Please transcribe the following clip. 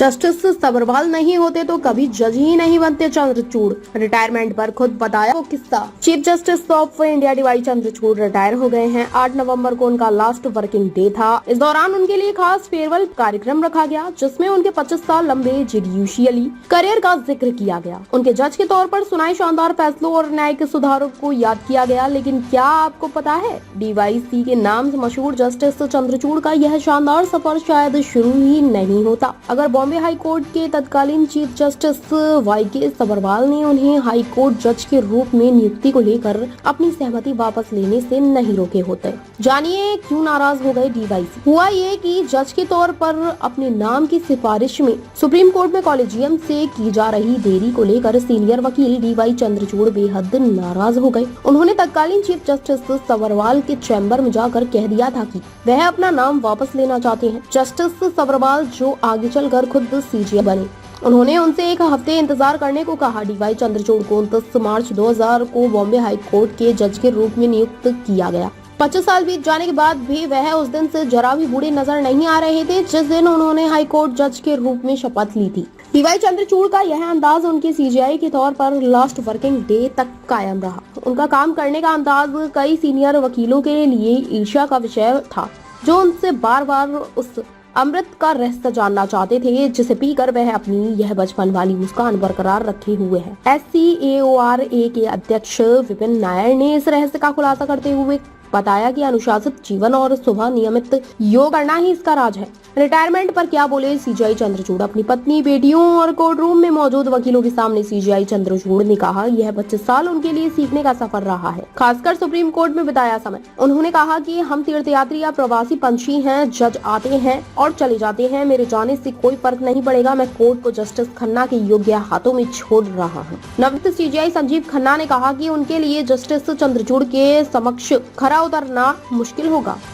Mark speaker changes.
Speaker 1: Justice Sabharwal नहीं होते तो कभी जज ही नहीं बनते चंद्रचूड़। रिटायरमेंट पर खुद बताया वो किस्सा। Chief justice of India D Y Chandrachud retire हो गए हैं। 8 नवंबर को उनका लास्ट वर्किंग डे था। इस दौरान उनके लिए खास फेयरवेल कार्यक्रम रखा गया, जिसमें उनके 25 साल लंबे जुडिशियली करियर का जिक्र किया गया। उनके जज के तौर पर सुनाए शानदार फैसलों और न्यायिक सुधारों को याद किया गया। लेकिन क्या आपको पता है, डीवाईसी के नाम से मशहूर जस्टिस चंद्रचूड़ का यह शानदार सफर शायद शुरू ही नहीं होता अगर बॉम्बे हाई कोर्ट के तत्कालीन चीफ जस्टिस वाई.के. सब्रवाल ने उन्हें हाई कोर्ट जज के रूप में नियुक्ति को लेकर अपनी सहमति वापस लेने से नहीं रोके होते। जानिए क्यों नाराज हो गए डीवाईसी। हुआ ये कि जज के तौर पर अपने नाम की सिफारिश में सुप्रीम कोर्ट में कॉलेजियम से की जा रही देरी को लेकर सीनियर वकील डीवाई चंद्रचूड़ बेहद नाराज हो गए। उन्होंने तत्कालीन चीफ जस्टिस सब्रवाल के चैम्बर में जाकर कह दिया था कि वह अपना नाम वापस लेना चाहते हैं। जस्टिस सब्रवाल जो आगे चलकर खुद सीजीआई बने, उन्होंने उनसे 1 हफ्ते इंतजार करने को कहा। डीवाई चंद्रचूड़ को 29 मार्च 2000 को बॉम्बे हाई कोर्ट के जज के रूप में नियुक्त किया गया। 25 साल बीत जाने के बाद भी वह उस दिन से जरा भी बूढ़े नजर नहीं आ रहे थे जिस दिन उन्होंने हाई कोर्ट जज के रूप में शपथ ली थी। डीवाई चंद्रचूड़ का यह अंदाज उनके सीजीआई के तौर पर लास्ट वर्किंग डे तक कायम रहा। उनका काम करने का अंदाज कई सीनियर वकीलों के लिए ईर्ष्या का विषय था, जो उनसे बार बार उस अमृत का रहस्य जानना चाहते थे जिसे पीकर वह अपनी यह बचपन वाली मुस्कान बरकरार रखे हुए है। SCAORA के अध्यक्ष विपिन नायर ने इस रहस्य का खुलासा करते हुए बताया कि अनुशासित जीवन और सुबह नियमित योग करना ही इसका राज है। रिटायरमेंट पर क्या बोले सीजीआई चंद्रचूड़। अपनी पत्नी, बेटियों और कोर्ट रूम में मौजूद वकीलों के सामने सीजीआई चंद्रचूड़ ने कहा, यह 25 साल उनके लिए सीखने का सफर रहा है, खासकर सुप्रीम कोर्ट में बिताया समय। उन्होंने कहा कि हम तीर्थयात्री या प्रवासी पंछी हैं, जज आते हैं और चले जाते हैं, मेरे जाने से कोई फर्क नहीं पड़ेगा। मैं कोर्ट को जस्टिस खन्ना के योग्य हाथों में छोड़ रहा हूँ। नवनियुक्त सीजीआई संजीव खन्ना ने कहा कि उनके लिए जस्टिस चंद्रचूड़ के समक्ष खरा उतरना मुश्किल होगा।